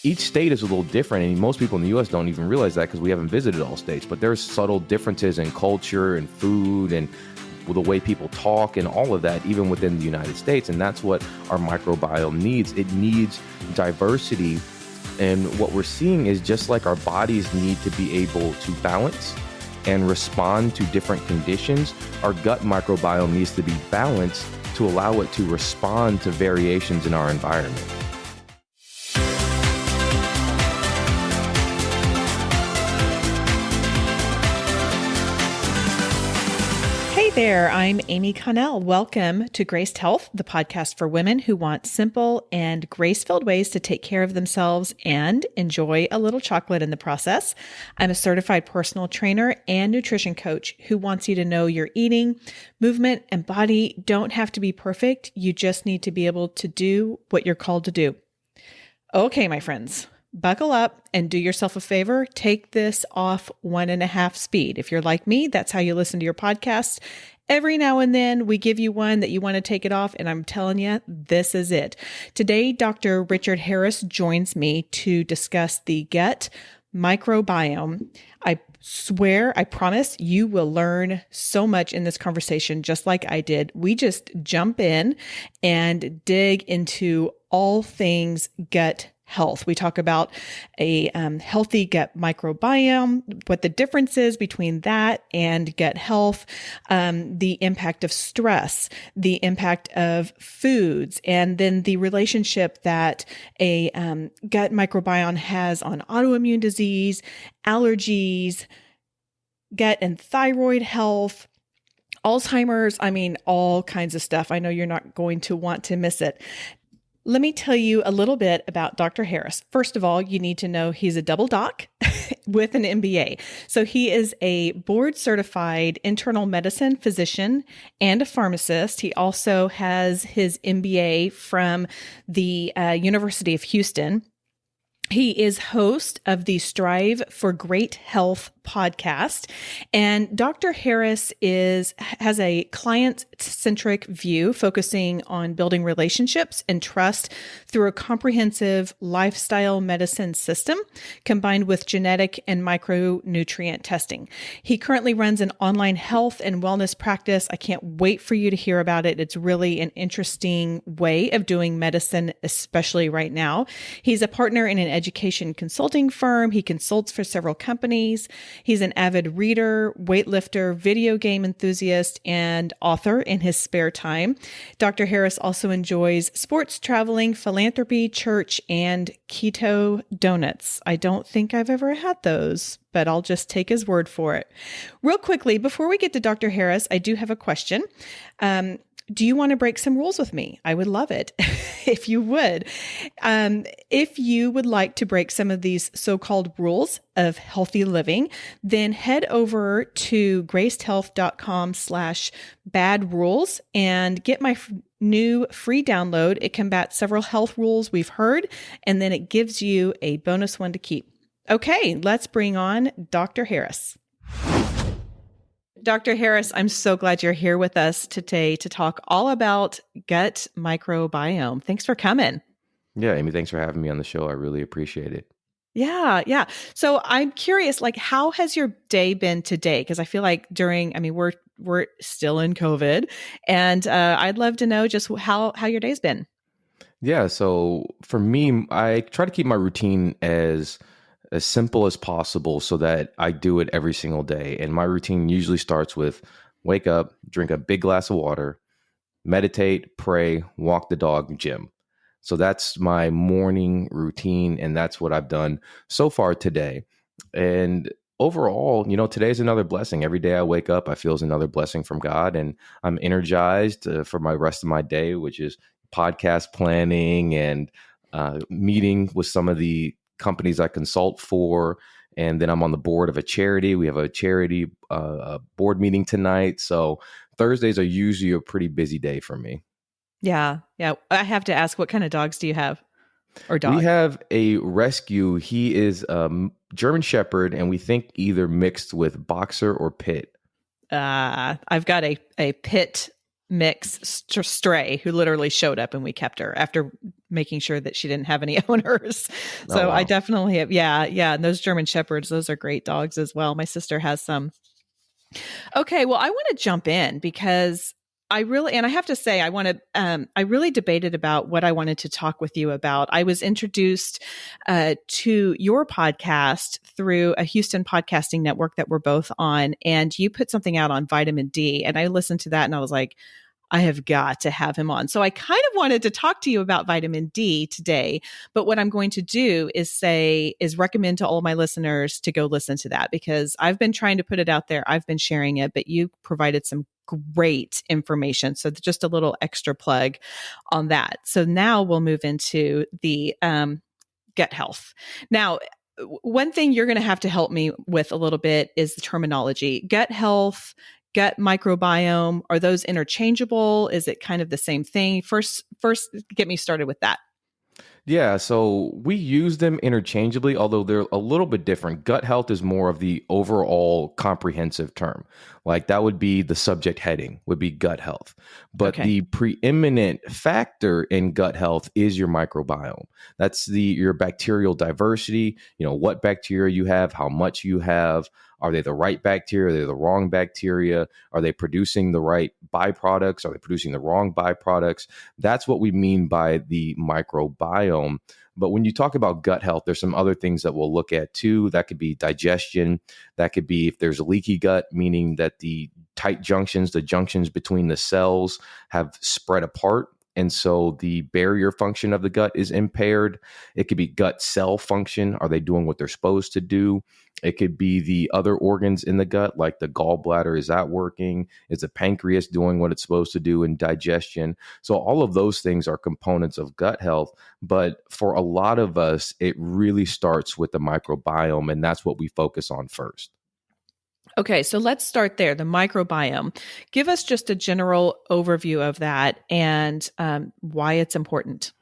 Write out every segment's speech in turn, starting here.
each state is a little different, and most people in the U.S. don't even realize that because we haven't visited all states. But there's subtle differences in culture and food and the way people talk and all of that, even within the United States. And that's what our microbiome needs. It needs diversity. And what we're seeing is just like our bodies need to be able to balance and respond to different conditions, our gut microbiome needs to be balanced to allow it to respond to variations in our environment. Hey there, I'm Amy Connell. Welcome to Graced Health, the podcast for women who want simple and grace-filled ways to take care of themselves and enjoy a little chocolate in the process. I'm a certified personal trainer and nutrition coach who wants you to know your eating, movement, and body don't have to be perfect. You just need to be able to do what you're called to do. Okay, my friends. Buckle up and do yourself a favor. Take this off 1.5 speed. If you're like me, that's how you listen to your podcast. Every now and then we give you one that you want to take it off, and I'm telling you, this is it. Today, Dr. Richard Harris joins me to discuss the gut microbiome. I swear, I promise you will learn so much in this conversation, just like I did. We just jump in and dig into all things gut health. We talk about a healthy gut microbiome, what the difference is between that and gut health, the impact of stress, the impact of foods, and then the relationship that a gut microbiome has on autoimmune disease, allergies, gut and thyroid health, Alzheimer's, all kinds of stuff. I know you're not going to want to miss it. Let me tell you a little bit about Dr. Harris. First of all, you need to know he's a double doc with an MBA. So he is a board certified internal medicine physician and a pharmacist. He also has his MBA from the University of Houston. He is host of the Strive for Great Health podcast. And Dr. Harris has a client-centric view focusing on building relationships and trust through a comprehensive lifestyle medicine system combined with genetic and micronutrient testing. He currently runs an online health and wellness practice. I can't wait for you to hear about it. It's really an interesting way of doing medicine, especially right now. He's a partner in an education consulting firm. He consults for several companies. He's an avid reader, weightlifter, video game enthusiast, and author in his spare time. Dr. Harris also enjoys sports, traveling, philanthropy, church, and keto donuts. I don't think I've ever had those, but I'll just take his word for it. Real quickly, before we get to Dr. Harris, I do have a question. Do you want to break some rules with me? I would love it if you would. If you would like to break some of these so-called rules of healthy living, then head over to gracedhealth.com/bad rules and get my new free download. It combats several health rules we've heard, and then it gives you a bonus one to keep. Okay, let's bring on Dr. Harris. Dr. Harris, I'm so glad you're here with us today to talk all about gut microbiome. Thanks for coming. Yeah, Amy, thanks for having me on the show. I really appreciate it. Yeah. So I'm curious, how has your day been today? Because I feel like we're still in COVID, and I'd love to know just how your day's been. Yeah, so for me, I try to keep my routine as simple as possible so that I do it every single day. And my routine usually starts with wake up, drink a big glass of water, meditate, pray, walk the dog, gym. So that's my morning routine, and that's what I've done so far today. And overall, today's another blessing. Every day I wake up, I feel is another blessing from God, and I'm energized for my rest of my day, which is podcast planning and meeting with some of the companies I consult for. And then I'm on the board of a charity. We have a charity board meeting tonight. So Thursdays are usually a pretty busy day for me. Yeah. I have to ask, what kind of dogs do you have? Or dog? We have a rescue. He is German Shepherd, and we think either mixed with Boxer or Pit. I've got a Pit mix stray who literally showed up and we kept her after making sure that she didn't have any owners. Oh, So I wow. definitely have, yeah, yeah. And those German Shepherds, those are great dogs as well. My sister has some. Okay, well, I want to jump in because and I have to say, I really debated about what I wanted to talk with you about. I was introduced to your podcast through a Houston podcasting network that we're both on, and you put something out on vitamin D, and I listened to that and I was like, I have got to have him on. So I kind of wanted to talk to you about vitamin D today, but what I'm going to do is recommend to all of my listeners to go listen to that because I've been trying to put it out there. I've been sharing it, but you provided some great information. So just a little extra plug on that. So now we'll move into the gut health. Now, one thing you're going to have to help me with a little bit is the terminology. Gut health, gut microbiome, are those interchangeable? Is it kind of the same thing? First get me started with that. Yeah, so we use them interchangeably, although they're a little bit different. Gut health is more of the overall comprehensive term. Like that would be the subject heading, would be gut health. But Okay. the preeminent factor in gut health is your microbiome. That's your bacterial diversity, what bacteria you have, how much you have. Are they the right bacteria? Are they the wrong bacteria? Are they producing the right byproducts? Are they producing the wrong byproducts? That's what we mean by the microbiome. But when you talk about gut health, there's some other things that we'll look at too. That could be digestion. That could be if there's a leaky gut, meaning that the the junctions between the cells have spread apart. And so the barrier function of the gut is impaired. It could be gut cell function. Are they doing what they're supposed to do? It could be the other organs in the gut, like the gallbladder. Is that working? Is the pancreas doing what it's supposed to do in digestion? So all of those things are components of gut health. But for a lot of us, it really starts with the microbiome, and that's what we focus on first. Okay, so let's start there. The microbiome. Give us just a general overview of that and why it's important.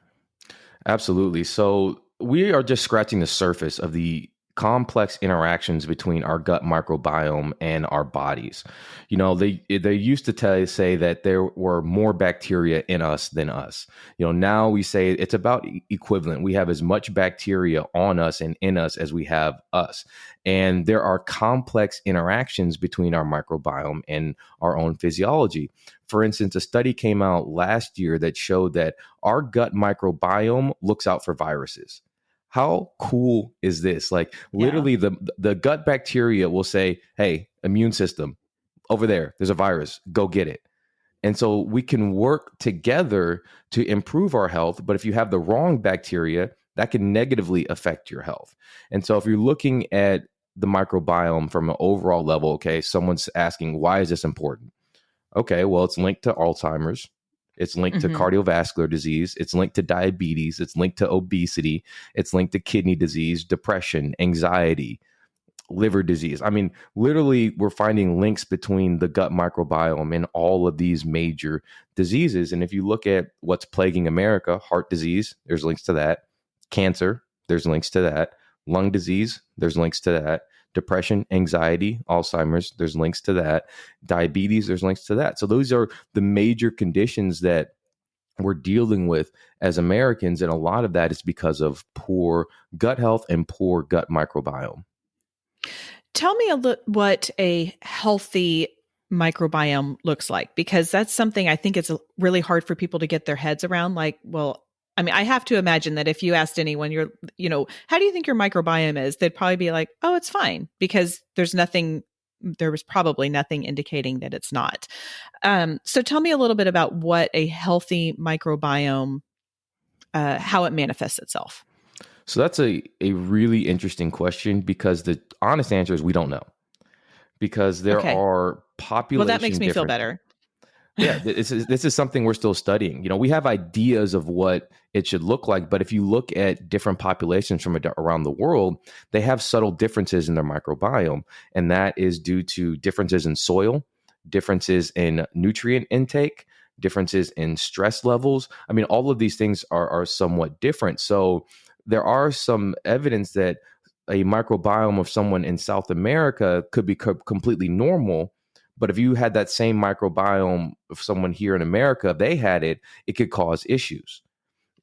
Absolutely. So we are just scratching the surface of the complex interactions between our gut microbiome and our bodies. They used to say that there were more bacteria in us than us. Now we say it's about equivalent. We have as much bacteria on us and in us as we have us. And there are complex interactions between our microbiome and our own physiology. For instance, a study came out last year that showed that our gut microbiome looks out for viruses. How cool is this? Like Yeah. literally the gut bacteria will say, "Hey, immune system, over there, there's a virus, go get it." And so we can work together to improve our health, but if you have the wrong bacteria, that can negatively affect your health. And so if you're looking at the microbiome from an overall level, okay, someone's asking, why is this important? Okay, well, it's linked to Alzheimer's. It's linked to Mm-hmm. cardiovascular disease. It's linked to diabetes. It's linked to obesity. It's linked to kidney disease, depression, anxiety, liver disease. I mean, literally, we're finding links between the gut microbiome and all of these major diseases. And if you look at what's plaguing America, heart disease, there's links to that. Cancer, there's links to that. Lung disease, there's links to that. Depression, anxiety, Alzheimer's, there's links to that. Diabetes, there's links to that. So those are the major conditions that we're dealing with as Americans. And a lot of that is because of poor gut health and poor gut microbiome. Tell me what a healthy microbiome looks like, because that's something I think it's really hard for people to get their heads around. Like, well, I mean, I have to imagine that if you asked anyone, how do you think your microbiome is? They'd probably be like, oh, it's fine, because there was probably nothing indicating that it's not. So tell me a little bit about what a healthy microbiome, how it manifests itself. So that's a really interesting question because the honest answer is we don't know because there Okay. are Well, that makes population me feel differences. better. Yeah, this is something we're still studying. We have ideas of what it should look like, but if you look at different populations from around the world, they have subtle differences in their microbiome, and that is due to differences in soil, differences in nutrient intake, differences in stress levels. I mean, all of these things are somewhat different. So there are some evidence that a microbiome of someone in South America could be completely normal, But if you had that same microbiome of someone here in America, if they had it, it could cause issues.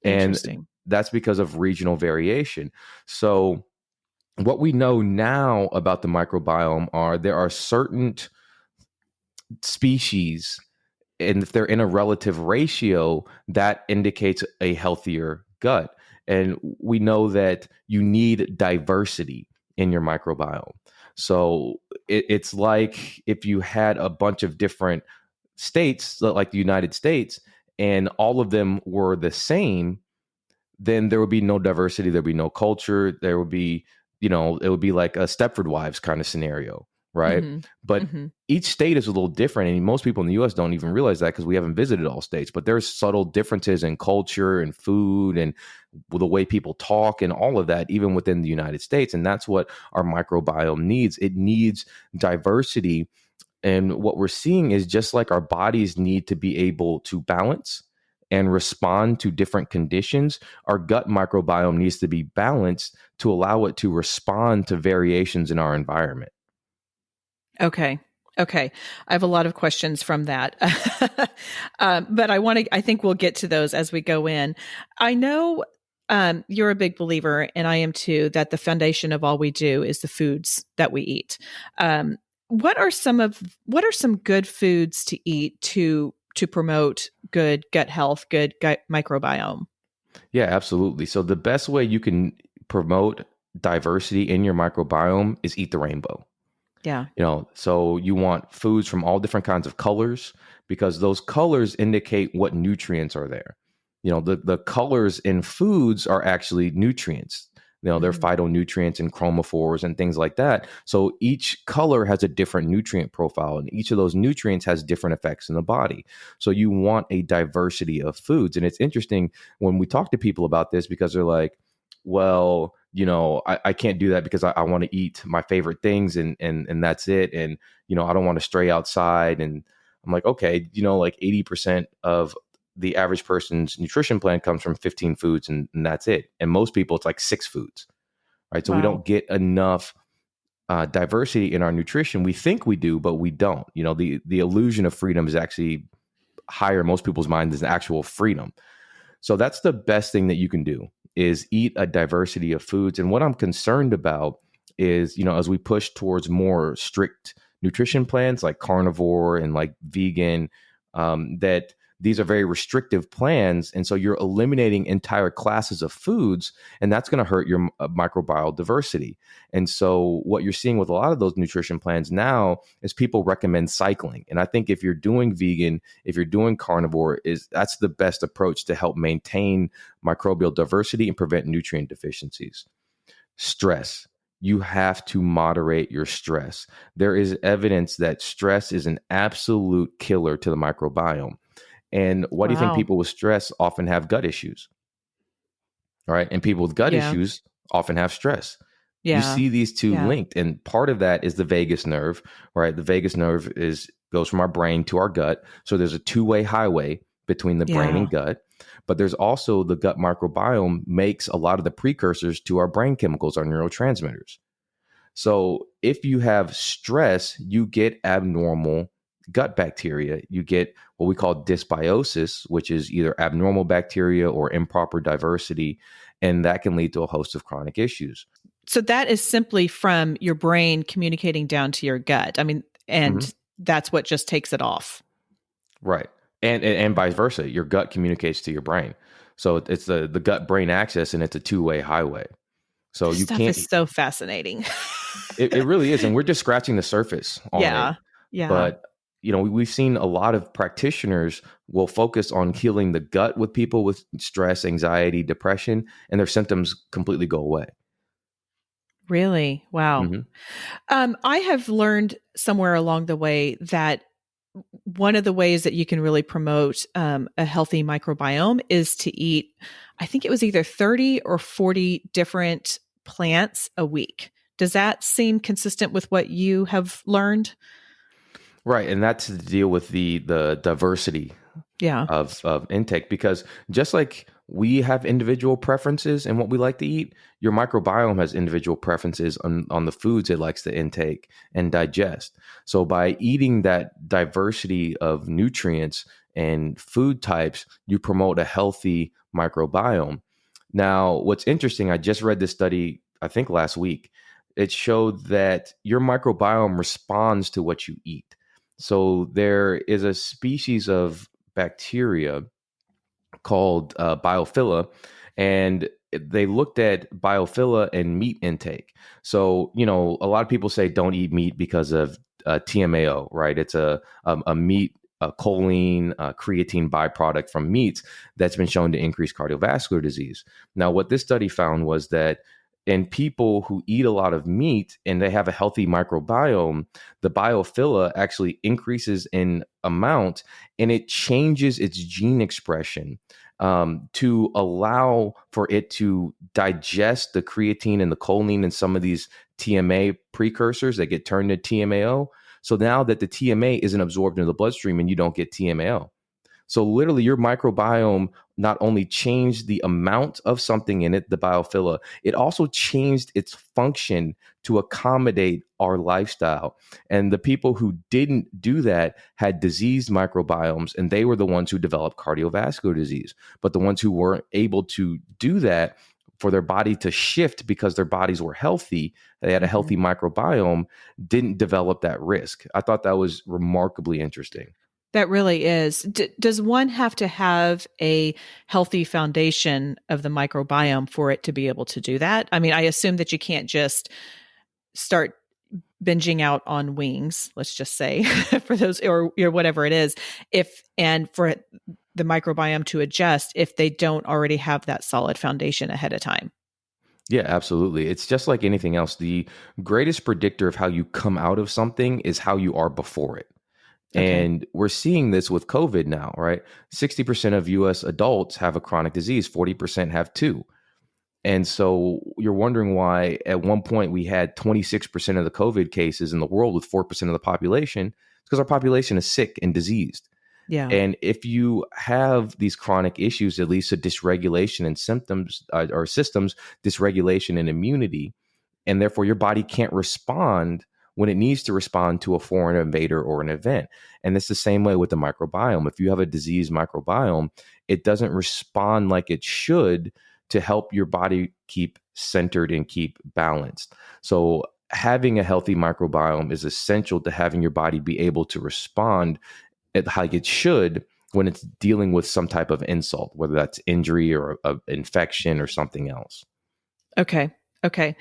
And Interesting. that's because of regional variation. So what we know now about the microbiome are there are certain species, and if they're in a relative ratio, that indicates a healthier gut. And we know that you need diversity in your microbiome. So it's like if you had a bunch of different states, like the United States, and all of them were the same, then there would be no diversity, there'd be no culture, there would be, it would be like a Stepford Wives kind of scenario, right? Mm-hmm. But Mm-hmm. each state is a little different, and most people in the US don't even realize that because we haven't visited all states. But there's subtle differences in culture and food and the way people talk and all of that, even within the United States. And that's what our microbiome needs. It needs diversity. And what we're seeing is just like our bodies need to be able to balance and respond to different conditions, our gut microbiome needs to be balanced to allow it to respond to variations in our environment. Okay. Okay. I have a lot of questions from that. But I think we'll get to those as we go in. I know you're a big believer, and I am too, that the foundation of all we do is the foods that we eat. What are some good foods to eat to promote good gut health, good gut microbiome? Yeah, absolutely. So the best way you can promote diversity in your microbiome is eat the rainbow. Yeah. So you want foods from all different kinds of colors because those colors indicate what nutrients are there. The colors in foods are actually nutrients. They're Mhm. phytonutrients and chromophores and things like that. So each color has a different nutrient profile, and each of those nutrients has different effects in the body. So you want a diversity of foods. And it's interesting when we talk to people about this because they're like, well, I can't do that because I want to eat my favorite things and that's it. And, I don't want to stray outside. And I'm like, okay, like 80% of the average person's nutrition plan comes from 15 foods and that's it. And most people, it's like 6 foods, right? So we Wow. don't get enough diversity in our nutrition. We think we do, but we don't. The illusion of freedom is actually higher in most people's minds than actual freedom. So that's the best thing that you can do is eat a diversity of foods. And what I'm concerned about is, as we push towards more strict nutrition plans like carnivore and like vegan, that these are very restrictive plans. And so you're eliminating entire classes of foods, and that's going to hurt your microbial diversity. And so what you're seeing with a lot of those nutrition plans now is people recommend cycling. And I think if you're doing vegan, if you're doing carnivore, that's the best approach to help maintain microbial diversity and prevent nutrient deficiencies. Stress. You have to moderate your stress. There is evidence that stress is an absolute killer to the microbiome. And why do you think Wow. people with stress often have gut issues? All right. And people with gut Yeah. issues often have stress. You Yeah. see these two Yeah. linked. And part of that is the vagus nerve, right? The vagus nerve goes from our brain to our gut. So there's a two-way highway between the brain Yeah. and gut. But there's also the gut microbiome makes a lot of the precursors to our brain chemicals, our neurotransmitters. So if you have stress, you get abnormal gut bacteria. You get what we call dysbiosis, which is either abnormal bacteria or improper diversity. And that can lead to a host of chronic issues. So that is simply from your brain communicating down to your gut. I mean, Mhm. and that's what just takes it off. Right. And vice versa. Your gut communicates to your brain. So it's the gut brain axis, and it's a two-way highway. So This you stuff can't, is so fascinating. it really is. And we're just scratching the surface on it. Yeah. Yeah. But we've seen a lot of practitioners will focus on healing the gut with people with stress, anxiety, depression, and their symptoms completely go away. Really? Wow. Hmm. I have learned somewhere along the way that one of the ways that you can really promote a healthy microbiome is to eat, I think it was either 30 or 40 different plants a week. Does that seem consistent with what you have learned? Right, and that's to deal with the diversity Yeah. of intake, because just like we have individual preferences in what we like to eat. Your microbiome has individual preferences on the foods it likes to intake and digest. So by eating that diversity of nutrients and food types, you promote a healthy microbiome. Now, what's interesting, I just read this study, I think last week. It showed that your microbiome responds to what you eat. So there is a species of bacteria called biophilia, and they looked at biophilia and meat intake. So, a lot of people say don't eat meat because of TMAO, right? It's a meat, a choline, creatine byproduct from meats that's been shown to increase cardiovascular disease. Now, what this study found was that in people who eat a lot of meat and they have a healthy microbiome, the biophilia actually increases in amount, and it changes its gene expression to allow for it to digest the creatine and the choline and some of these TMA precursors that get turned to TMAO. So now that the TMA isn't absorbed into the bloodstream and you don't get TMAO. So literally your microbiome not only changed the amount of something in it, the biophilia, it also changed its function to accommodate our lifestyle. And the people who didn't do that had diseased microbiomes, and they were the ones who developed cardiovascular disease. But the ones who weren't able to do that, for their body to shift because their bodies were healthy, they had a healthy microbiome, didn't develop that risk. I thought that was remarkably interesting. That really is. Does one have to have a healthy foundation of the microbiome for it to be able to do that? I mean, I assume that you can't just start binging out on wings, let's just say, for those or whatever it is, if and for the microbiome to adjust if they don't already have that solid foundation ahead of time. Yeah, absolutely. It's just like anything else. The greatest predictor of how you come out of something is how you are before it. Okay. And we're seeing this with COVID now, right? 60% of US adults have a chronic disease, 40% have two. And so you're wondering why at one point we had 26% of the COVID cases in the world with 4% of the population. It's because our population is sick and diseased. Yeah. And if you have these chronic issues, it leads to dysregulation and symptoms or systems, dysregulation and immunity. And therefore, your body can't respond when it needs to respond to a foreign invader or an event. And it's the same way with the microbiome. If you have a diseased microbiome, it doesn't respond like it should to help your body keep centered and keep balanced. So, having a healthy microbiome is essential to having your body be able to respond like it should when it's dealing with some type of insult, whether that's injury or a infection or something else. Okay. Okay.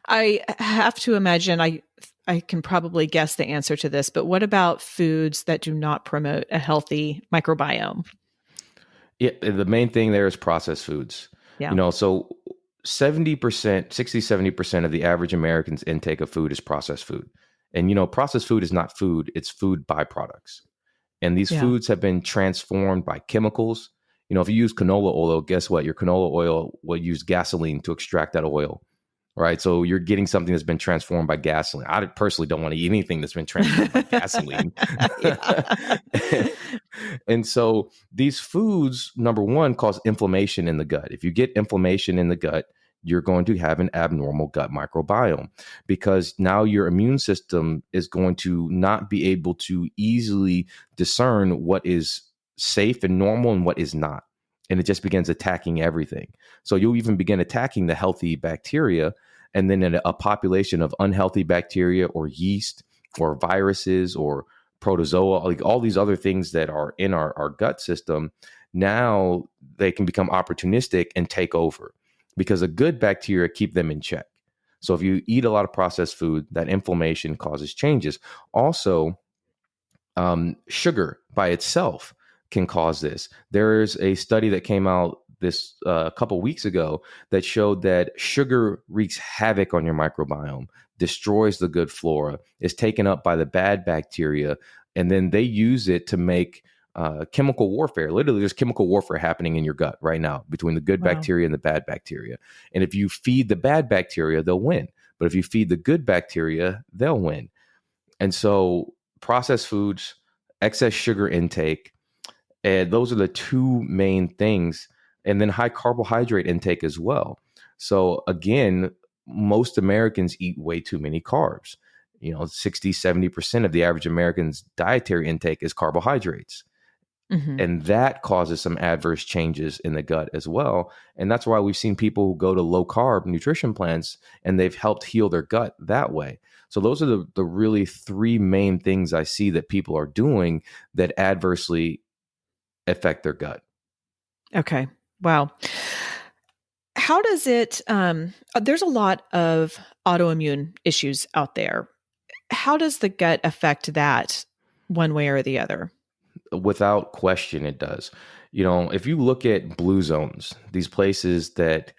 I have to imagine I can probably guess the answer to this, but what about foods that do not promote a healthy microbiome? Yeah, the main thing there is processed foods. Yeah. So 70%, 60, 70% of the average American's intake of food is processed food. And processed food is not food, it's food byproducts. And these Yeah. foods have been transformed by chemicals. If you use canola oil, guess what? Your canola oil will use gasoline to extract that oil, right? So you're getting something that's been transformed by gasoline. I personally don't want to eat anything that's been transformed by gasoline. And so these foods, number one, cause inflammation in the gut. If you get inflammation in the gut, you're going to have an abnormal gut microbiome because now your immune system is going to not be able to easily discern what is safe and normal and what is not. And it just begins attacking everything. So you'll even begin attacking the healthy bacteria. And then in a population of unhealthy bacteria or yeast or viruses or protozoa, like all these other things that are in our gut system, now they can become opportunistic and take over because a good bacteria keep them in check. So if you eat a lot of processed food, that inflammation causes changes. Also, sugar by itself can cause this. There's a study that came out this a couple weeks ago that showed that sugar wreaks havoc on your microbiome, destroys the good flora, is taken up by the bad bacteria, and then they use it to make chemical warfare. Literally, there's chemical warfare happening in your gut right now between the good Wow. bacteria and the bad bacteria. And if you feed the bad bacteria, they'll win. But if you feed the good bacteria, they'll win. And so processed foods, excess sugar intake, and those are the two main things and then high carbohydrate intake as well. So again, most Americans eat way too many carbs. 60-70% of the average American's dietary intake is carbohydrates. Hmm. And that causes some adverse changes in the gut as well. And that's why we've seen people who go to low carb nutrition plans and they've helped heal their gut that way. So those are the really three main things I see that people are doing that adversely affect their gut. Okay. Wow. How does it, there's a lot of autoimmune issues out there. How does the gut affect that one way or the other? Without question, it does. If you look at blue zones, these places that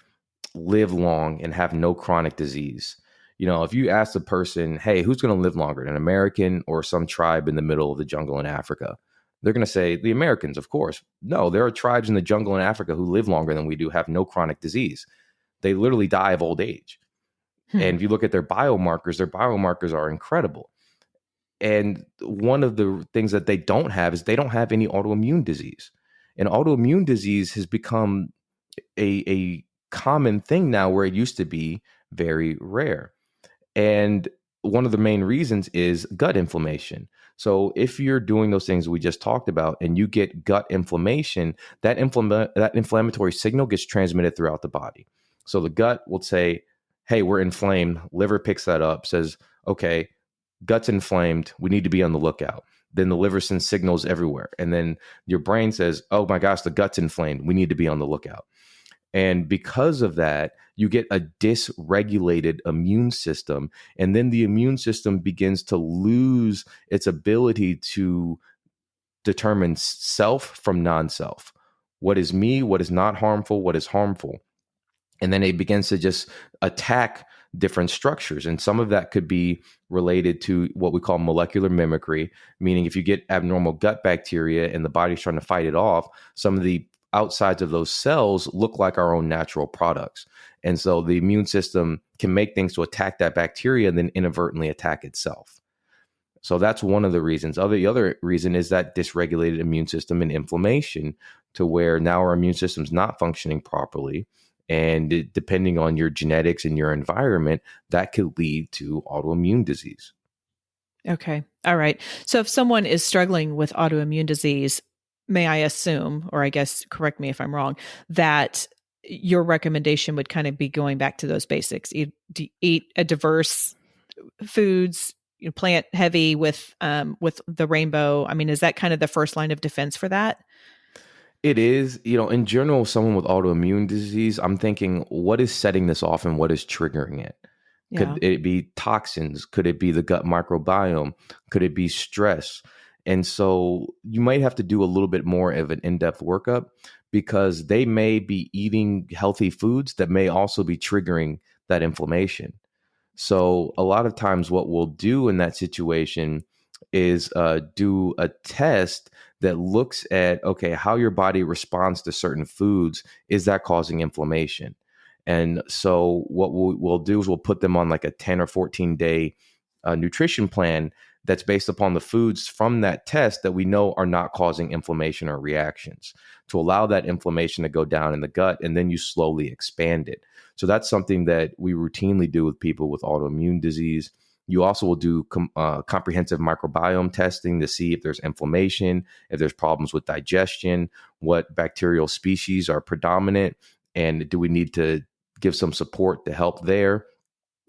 live long and have no chronic disease, if you ask a person, hey, who's going to live longer, an American or some tribe in the middle of the jungle in Africa? They're going to say the Americans, of course. No, there are tribes in the jungle in Africa who live longer than we do, have no chronic disease. They literally die of old age. Hmm. And if you look at their biomarkers are incredible. And one of the things that they don't have is they don't have any autoimmune disease. And autoimmune disease has become a common thing now where it used to be very rare. And one of the main reasons is gut inflammation. So if you're doing those things we just talked about and you get gut inflammation, that inflammatory signal gets transmitted throughout the body. So the gut will say, hey, we're inflamed. Liver picks that up, says, okay, gut's inflamed. We need to be on the lookout. Then the liver sends signals everywhere. And then your brain says, oh my gosh, the gut's inflamed. We need to be on the lookout. And because of that, you get a dysregulated immune system. And then the immune system begins to lose its ability to determine self from non self. What is me? What is not harmful? What is harmful? And then it begins to just attack different structures. And some of that could be related to what we call molecular mimicry, meaning if you get abnormal gut bacteria and the body's trying to fight it off, some of the outsides of those cells look like our own natural products. And so the immune system can make things to attack that bacteria and then inadvertently attack itself. So that's one of the reasons. The other reason is that dysregulated immune system and inflammation, to where now our immune system's not functioning properly. And depending on your genetics and your environment, that could lead to autoimmune disease. Okay. All right. So if someone is struggling with autoimmune disease, may I assume, or I guess correct me if I'm wrong, that your recommendation would kind of be going back to those basics. Eat a diverse foods, plant heavy with the rainbow. I mean, is that kind of the first line of defense for that? It is, in general, someone with autoimmune disease, I'm thinking, what is setting this off and what is triggering it? Yeah. Could it be toxins? Could it be the gut microbiome? Could it be stress? And so you might have to do a little bit more of an in-depth workup, because they may be eating healthy foods that may also be triggering that inflammation. So a lot of times what we'll do in that situation is do a test that looks at, okay, how your body responds to certain foods. Is that causing inflammation? And so what we'll do is we'll put them on like a 10 or 14 day nutrition plan that's based upon the foods from that test that we know are not causing inflammation or reactions, to allow that inflammation to go down in the gut, and then you slowly expand it. So that's something that we routinely do with people with autoimmune disease. You also will do comprehensive microbiome testing to see if there's inflammation, if there's problems with digestion, what bacterial species are predominant, and do we need to give some support to help there?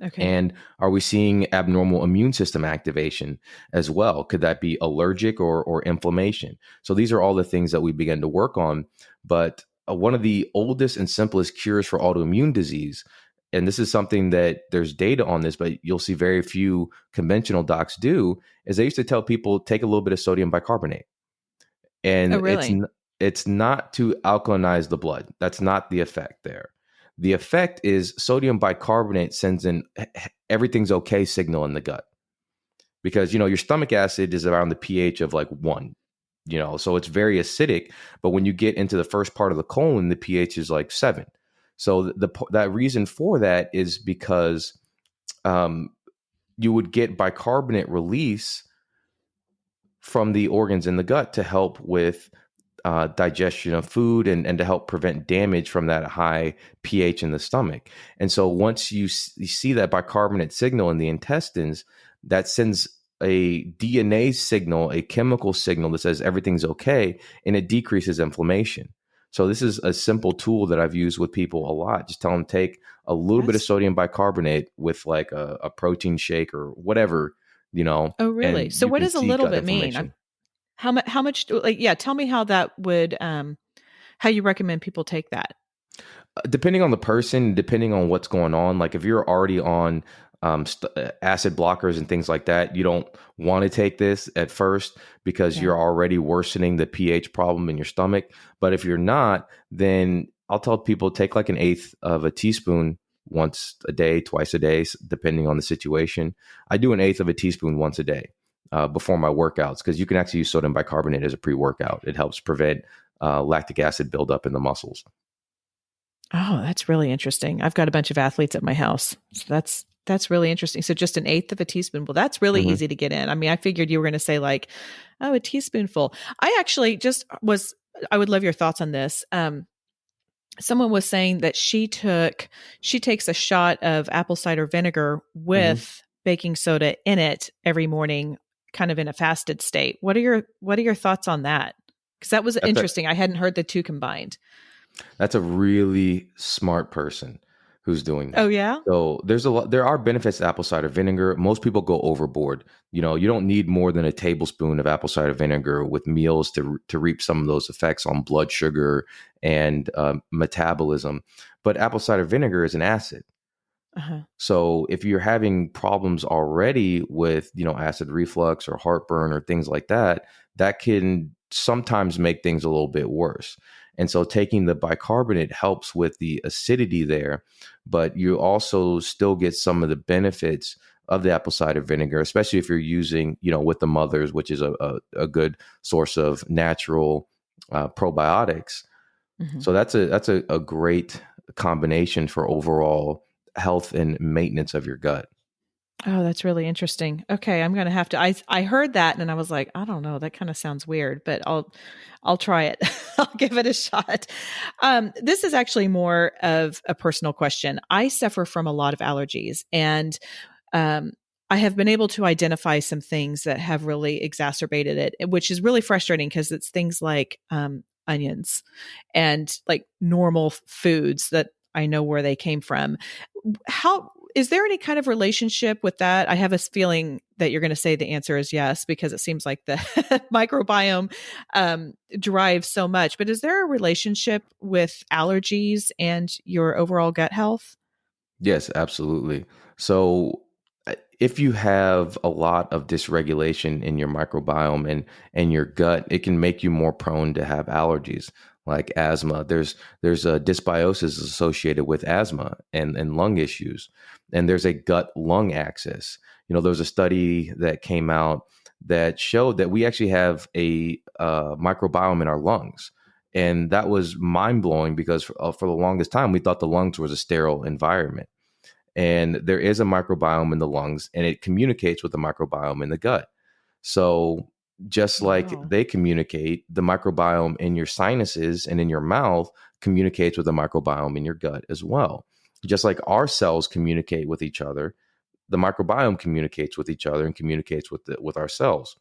Okay. And are we seeing abnormal immune system activation as well? Could that be allergic or inflammation? So these are all the things that we begin to work on. But one of the oldest and simplest cures for autoimmune disease, and this is something that there's data on this, but you'll see very few conventional docs do, is they used to tell people take a little bit of sodium bicarbonate. Oh, And really? it's not to alkalinize the blood. That's not the effect there. The effect is sodium bicarbonate sends in everything's okay signal in the gut, because your stomach acid is around the pH of like 1, so it's very acidic. But when you get into the first part of the colon, the pH is like 7. So that reason for that is because um, you would get bicarbonate release from the organs in the gut to help with digestion of food and to help prevent damage from that high pH in the stomach. And so once you see that bicarbonate signal in the intestines, that sends a DNA signal, a chemical signal that says everything's okay, and it decreases inflammation. So this is a simple tool that I've used with people a lot. Just tell them take a little bit of That's sodium bicarbonate with like a protein shake or whatever, Oh, really? and So you what can does a see little gut bit mean? inflammation. How much like yeah, tell me how that would how you recommend people take that. Depending on the person, depending on what's going on, like if you're already on acid blockers and things like that, you don't want to take this at first because Yeah. you're already worsening the pH problem in your stomach. But if you're not, then I'll tell people take like an eighth of a teaspoon once a day, twice a day, depending on the situation. I do an eighth of a teaspoon once a day before my workouts because you can actually use sodium bicarbonate as a pre-workout. It helps prevent lactic acid buildup in the muscles. Oh, that's really interesting. I've got a bunch of athletes at my house. So that's really interesting. So just an eighth of a teaspoon. Well, that's really Hmm. easy to get in. I mean, I figured you were going to say like, oh, a teaspoonful. I actually just was I would love your thoughts on this. Someone was saying that she takes a shot of apple cider vinegar Hmm. with baking soda in it every morning, kind of in a fasted state. What are your thoughts on that? Because that was That's a interesting. I hadn't heard the two combined. That's a really smart person who's doing Oh that. yeah. So there are benefits to apple cider vinegar. Most people go overboard. You don't need more than a tablespoon of apple cider vinegar with meals to reap some of those effects on blood sugar and metabolism. But apple cider vinegar is an acid. Uh-huh. So if you're having problems already with, acid reflux or heartburn or things like that, that can sometimes make things a little bit worse. And so taking the bicarbonate helps with the acidity there, but you also still get some of the benefits of the apple cider vinegar, especially if you're using, with the mothers, which is a good source of natural probiotics. Mhm. So that's a great combination for overall health and maintenance of your gut. Oh, that's really interesting. Okay, I'm gonna have to. I heard that and I was like, I don't know, that kind of sounds weird, but I'll try it. I'll give it a shot. This is actually more of a personal question. I suffer from a lot of allergies, and um, I have been able to identify some things that have really exacerbated it, which is really frustrating because it's things like onions and like normal foods that I know where they came from. How is there any kind of relationship with that? I have a feeling that you're going to say the answer is yes, because it seems like the microbiome drives so much. But is there a relationship with allergies and your overall gut health? Yes, absolutely. So if you have a lot of dysregulation in your microbiome and your gut, it can make you more prone to have allergies like asthma. There's a dysbiosis associated with asthma and lung issues. And there's a gut lung axis. There was a study that came out that showed that we actually have a microbiome in our lungs. And that was mind blowing because for the longest time, we thought the lungs was a sterile environment. And there is a microbiome in the lungs and it communicates with the microbiome in the gut. So just like Wow. they communicate, the microbiome in your sinuses and in your mouth communicates with the microbiome in your gut as well. Just like our cells communicate with each other, the microbiome communicates with each other and communicates with our cells.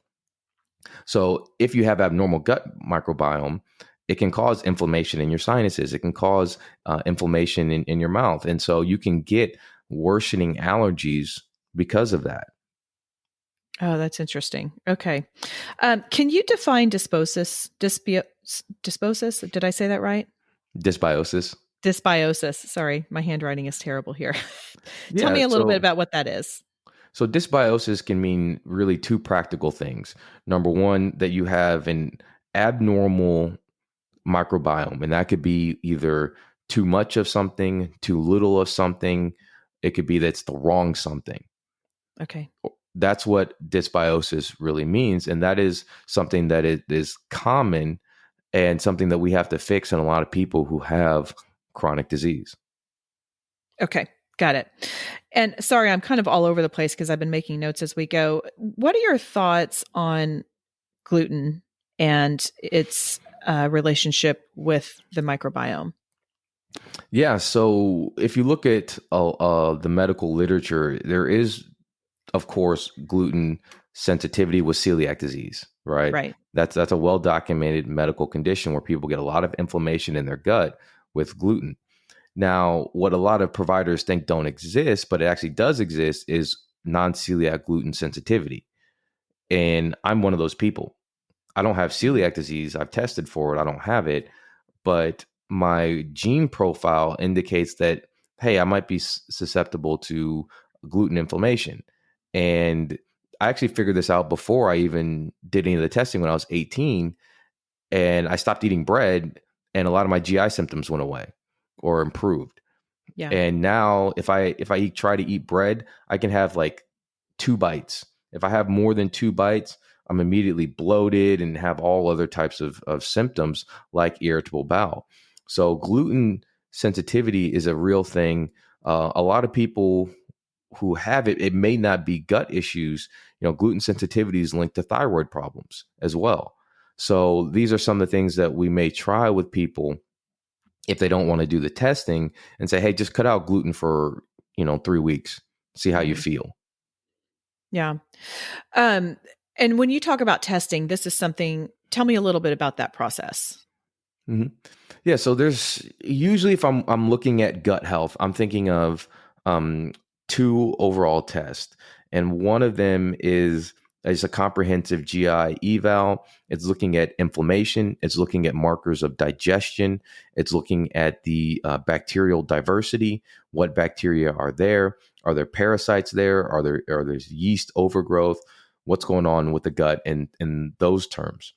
So if you have abnormal gut microbiome, it can cause inflammation in your sinuses. It can cause inflammation in your mouth. And so you can get worsening allergies because of that. Oh, that's interesting. Okay. Can you define dysbiosis? Did I say that right? Dysbiosis. Dysbiosis. Sorry, my handwriting is terrible here. Tell me Yeah. a little bit about what that is. So dysbiosis can mean really two practical things. Number one, that you have an abnormal microbiome, and that could be either too much of something, too little of something. It could be that's the wrong something. Okay. That's what dysbiosis really means. And that is something that is common and something that we have to fix in a lot of people who have chronic disease. Okay. Got it. And sorry, I'm kind of all over the place because I've been making notes as we go. What are your thoughts on gluten and its relationship with the microbiome? Yeah. So if you look at the medical literature, there is, of course, gluten sensitivity with celiac disease, right? Right. That's a well documented medical condition where people get a lot of inflammation in their gut with gluten. Now, what a lot of providers think don't exist, but it actually does exist, is non celiac gluten sensitivity. And I'm one of those people. I don't have Mhm. celiac disease. I've tested for it. I don't have it, but my gene profile indicates that, hey, I might be susceptible to gluten inflammation. And I actually figured this out before I even did any of the testing when I was 18. And I stopped eating bread, and a lot of my GI symptoms went away or improved. Yeah. And now try to eat bread, I can have like 2 bites. If I have more than 2 bites, I'm immediately bloated and have all other types of symptoms like irritable bowel. So gluten sensitivity is a real thing. A lot of people who have it, it may not be gut issues. Gluten sensitivity is linked to thyroid problems as well. So these are some of the things that we may try with people if they don't want to do the testing, and say, hey, just cut out gluten for 3 weeks, see how you Hmm. feel. Yeah. Um, and when you talk about testing, this is something, tell me a little bit about that process. hmm Yeah, so there's usually, if I'm looking at gut health, I'm thinking of um, two overall tests, and one of them is a comprehensive GI eval. It's looking at inflammation. It's looking at markers of digestion. It's looking at the bacterial diversity. What bacteria are there? Are there parasites there? Are there yeast overgrowth? What's going on with the gut in those terms?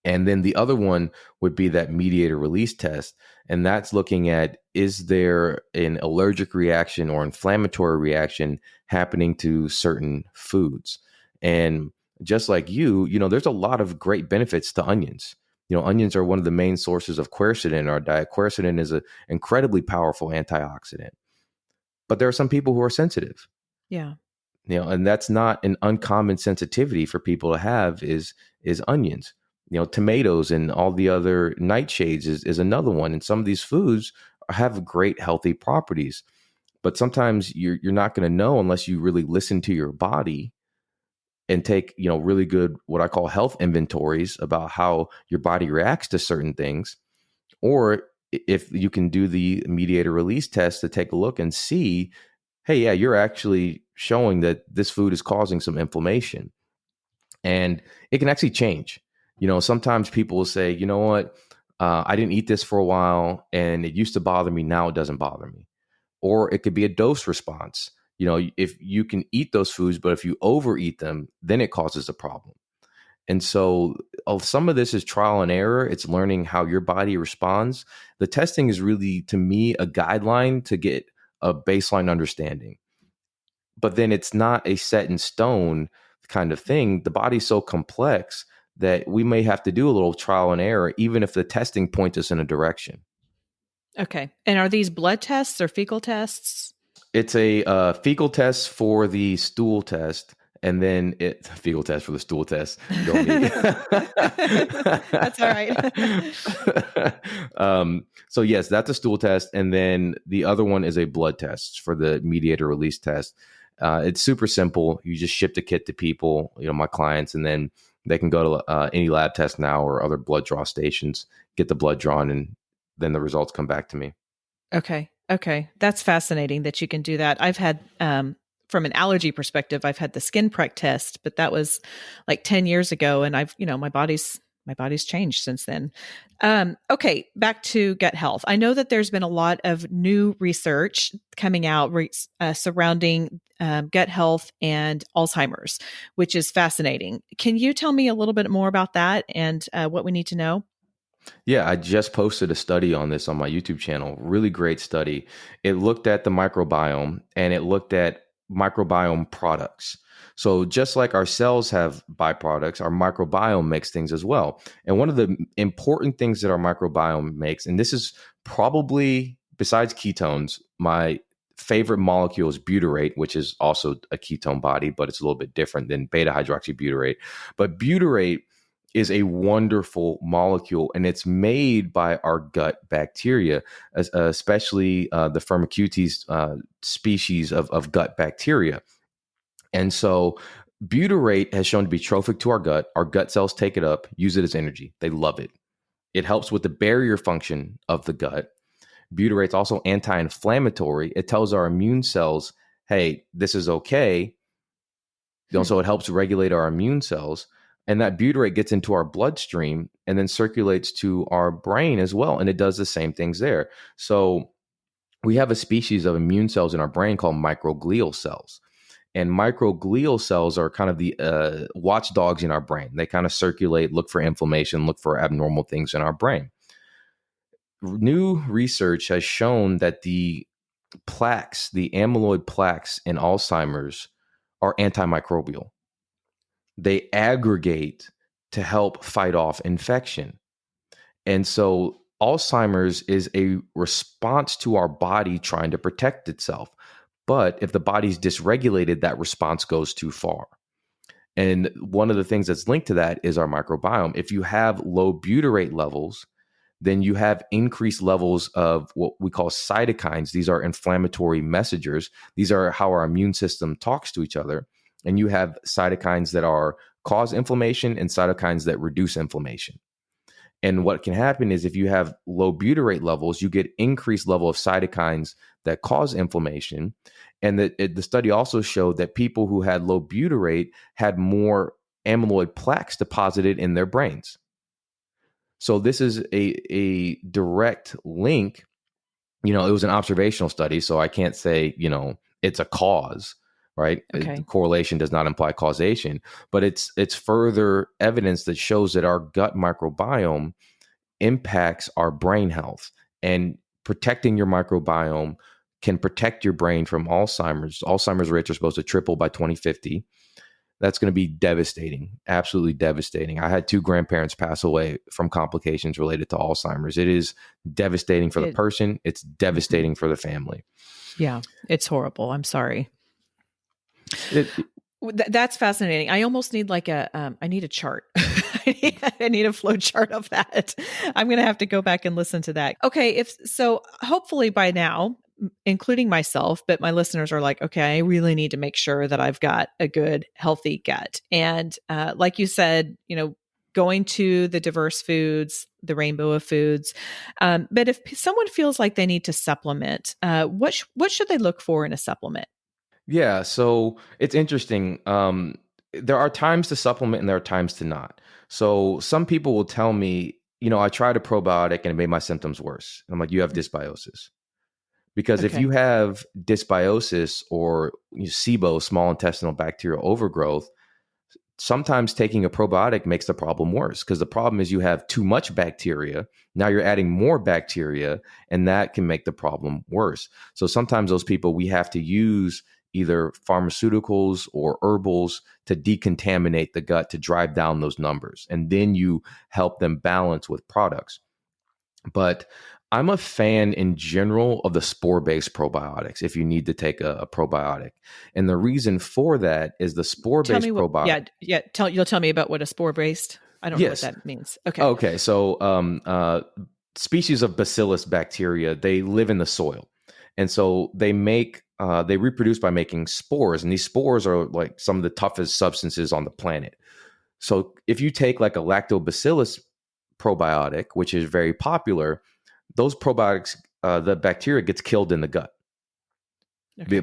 And then the other one would be that mediator release test. And that's looking at, is there an allergic reaction or inflammatory reaction happening to certain foods? And just like there's a lot of great benefits to onions. Onions are one of the main sources of quercetin in our diet. Quercetin is an incredibly powerful antioxidant. But there are some people who are sensitive, Yeah. and that's not an uncommon sensitivity for people to have, is onions. Tomatoes and all the other nightshades is another one, and some of these foods have great healthy properties, but sometimes you're not going to know unless you really listen to your body and take really good, what I call, health inventories about how your body reacts to certain things. Or if you can do the mediator release test to take a look and see, hey, yeah, you're actually showing that this food is causing some inflammation. And it can actually change. Sometimes people will say, you know what, I didn't eat this for a while and it used to bother me. Now it doesn't bother me. Or it could be a dose response. If you can eat those foods, but if you overeat them, then it causes a problem. And so some of this is trial and error. It's learning how your body responds. The testing is really, to me, a guideline to get a baseline understanding. But then it's not a set in stone kind of thing. The body's so complex that we may have to do a little trial and error, even if the testing points us in a direction. Okay. And are these blood tests or fecal tests? It's a fecal test for the stool test, and then fecal test for the stool test. Go me. That's all right. So yes, that's a stool test, and then the other one is a blood test for the mediator release test. It's super simple. You just ship the kit to people, my clients, and then they can go to any lab test now or other blood draw stations, get the blood drawn, and then the results come back to me. Okay. Okay. That's fascinating that you can do that. I've had, from an allergy perspective, I've had the skin prick test, but that was like 10 years ago. And my body's changed since then. Okay. Back to gut health. I know that there's been a lot of new research coming out surrounding gut health and Alzheimer's, which is fascinating. Can you tell me a little bit more about that and what we need to know? Yeah, I just posted a study on this on my YouTube channel. Really great study. It looked at the microbiome and it looked at microbiome products. So just like our cells have byproducts, our microbiome makes things as well. And one of the important things that our microbiome makes, and this is probably, besides ketones, my favorite molecule is butyrate, which is also a ketone body, but it's a little bit different than beta hydroxybutyrate. But butyrate is a wonderful molecule, and it's made by our gut bacteria, especially the Firmicutes species of gut bacteria. And so butyrate has shown to be trophic to our gut. Our gut cells take it up, use it as energy. They love it. It helps with the barrier function of the gut. Butyrate's also anti-inflammatory. It tells our immune cells, hey, this is okay. So it helps regulate our immune cells. And that butyrate gets into our bloodstream and then circulates to our brain as well. And it does the same things there. So we have a species of immune cells in our brain called microglial cells. And microglial cells are kind of the watchdogs in our brain. They kind of circulate, look for inflammation, look for abnormal things in our brain. New research has shown that the plaques, the amyloid plaques in Alzheimer's, are antimicrobial. They aggregate to help fight off infection. And so Alzheimer's is a response to our body trying to protect itself. But if the body's dysregulated, that response goes too far. And one of the things that's linked to that is our microbiome. If you have low butyrate levels, then you have increased levels of what we call cytokines. These are inflammatory messengers. These are how our immune system talks to each other. And you have cytokines that are cause inflammation and cytokines that reduce inflammation. And what can happen is if you have low butyrate levels, you get increased level of cytokines that cause inflammation. And the study also showed that people who had low butyrate had more amyloid plaques deposited in their brains. So this is a direct link. It was an observational study, so I can't say, it's a cause, right? Okay. Correlation does not imply causation, but it's further evidence that shows that our gut microbiome impacts our brain health, and protecting your microbiome can protect your brain from Alzheimer's. Alzheimer's rates are supposed to triple by 2050. That's going to be devastating, absolutely devastating. I had 2 grandparents pass away from complications related to Alzheimer's. It is devastating for the person. It's devastating for the family. Yeah, it's horrible. I'm sorry. That's fascinating. I almost need I need a chart. I need a flow chart of that. I'm going to have to go back and listen to that. Okay. Hopefully by now, including myself, but my listeners are like, okay, I really need to make sure that I've got a good, healthy gut. And like you said, going to the diverse foods, the rainbow of foods. But if someone feels like they need to supplement, what should they look for in a supplement? Yeah, so it's interesting. There are times to supplement and there are times to not. So some people will tell me, I tried a probiotic and it made my symptoms worse. I'm like, you have dysbiosis. Because if you have dysbiosis or SIBO, small intestinal bacterial overgrowth, sometimes taking a probiotic makes the problem worse, because the problem is you have too much bacteria. Now you're adding more bacteria, and that can make the problem worse. So sometimes those people, we have to use either pharmaceuticals or herbals to decontaminate the gut to drive down those numbers. And then you help them balance with products. But I'm a fan in general of the spore-based probiotics if you need to take a probiotic. And the reason for that is the spore-based probiotic. You'll tell me about what a spore-based, I don't know what that means. Okay. So species of bacillus bacteria, they live in the soil. And so they reproduce by making spores. And these spores are like some of the toughest substances on the planet. So if you take like a lactobacillus probiotic, which is very popular, those probiotics, the bacteria gets killed in the gut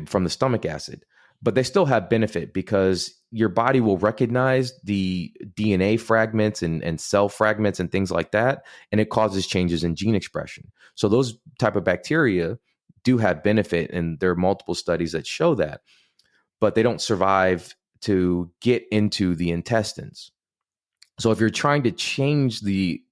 from the stomach acid, but they still have benefit because your body will recognize the DNA fragments and cell fragments and things like that, and it causes changes in gene expression. So those type of bacteria do have benefit, and there are multiple studies that show that, but they don't survive to get into the intestines. So if you're trying to change the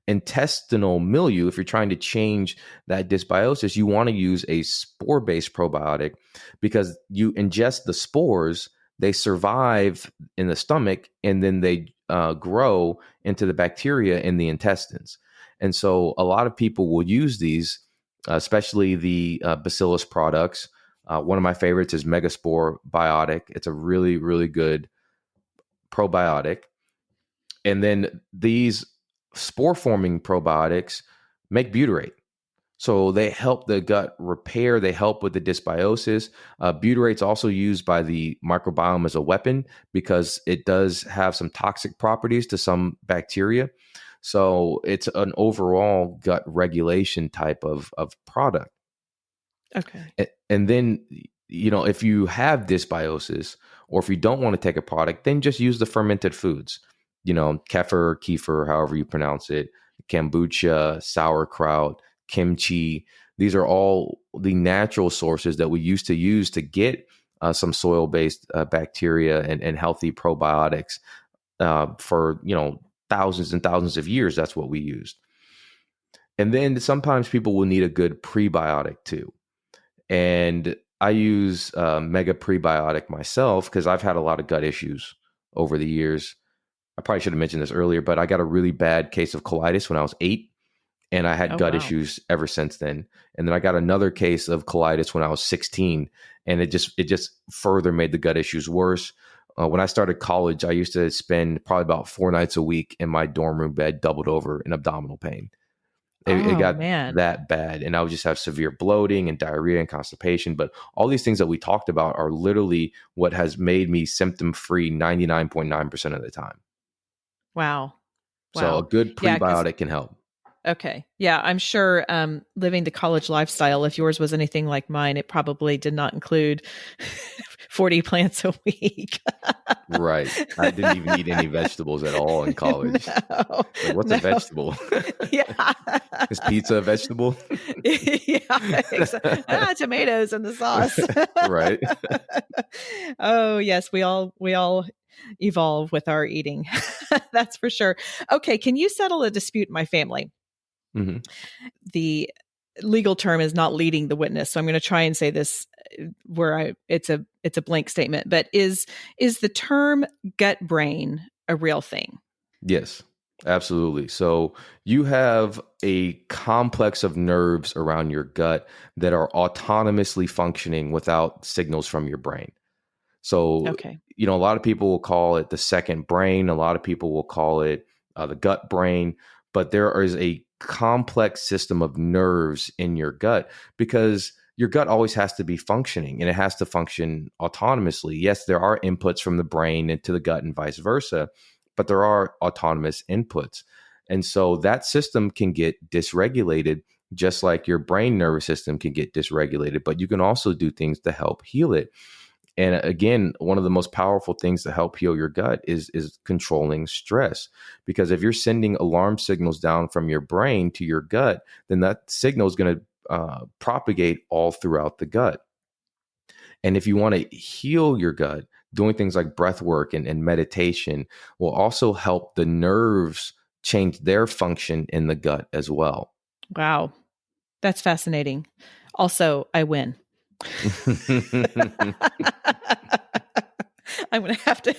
intestinal milieu, if you're trying to change that dysbiosis, you want to use a spore-based probiotic, because you ingest the spores, they survive in the stomach, and then they grow into the bacteria in the intestines. And so a lot of people will use these, especially the bacillus products. One of my favorites is Megaspore Biotic. It's a really, really good probiotic. And then these spore forming probiotics make butyrate. So they help the gut repair. They help with the dysbiosis. Butyrate's also used by the microbiome as a weapon because it does have some toxic properties to some bacteria. So it's an overall gut regulation type of product. Okay. And then, if you have dysbiosis or if you don't want to take a product, then just use the fermented foods, kefir, however you pronounce it, kombucha, sauerkraut, kimchi. These are all the natural sources that we used to use to get some soil-based bacteria and healthy probiotics for, thousands and thousands of years. That's what we used. And then sometimes people will need a good prebiotic too. And I use Mega Prebiotic myself because I've had a lot of gut issues over the years. I probably should have mentioned this earlier, but I got a really bad case of colitis when I was 8, and I had Oh, gut wow. issues ever since then. And then I got another case of colitis when I was 16, and it just further made the gut issues worse. When I started college, I used to spend probably about 4 nights a week in my dorm room bed, doubled over in abdominal pain. It Oh, got man. that bad, and I would just have severe bloating and diarrhea and constipation. But all these things that we talked about are literally what has made me symptom free 99.9% of the time. Wow. So a Wow. good Yeah, because prebiotic can help. okay. Yeah, I'm sure living the college lifestyle, if yours was anything like mine, it probably did not include 40 plants a week. Right. I didn't even eat any vegetables at all in college. No, Like, what's a no. vegetable? Yeah. Is pizza a vegetable? Yeah, tomatoes in the sauce. Right. Oh, yes, we all evolve with our eating. That's for sure. Okay, can you settle a dispute in my family? Hmm. The legal term is not leading the witness, so I'm going to try and say this where it's a blank statement. But is the term gut brain a real thing? Yes, absolutely. So you have a complex of nerves around your gut that are autonomously functioning without signals from your brain. So, Okay. a lot of people will call it the second brain. A lot of people will call it the gut brain. But there is a complex system of nerves in your gut because your gut always has to be functioning and it has to function autonomously. Yes, there are inputs from the brain into the gut and vice versa, but there are autonomous inputs. And so that system can get dysregulated just like your brain nervous system can get dysregulated, but you can also do things to help heal it. And again, one of the most powerful things to help heal your gut is controlling stress. Because if you're sending alarm signals down from your brain to your gut, then that signal is going to propagate all throughout the gut. And if you want to heal your gut, doing things like breath work and meditation will also help the nerves change their function in the gut as well. Wow. That's fascinating. Also, I win. I'm gonna have to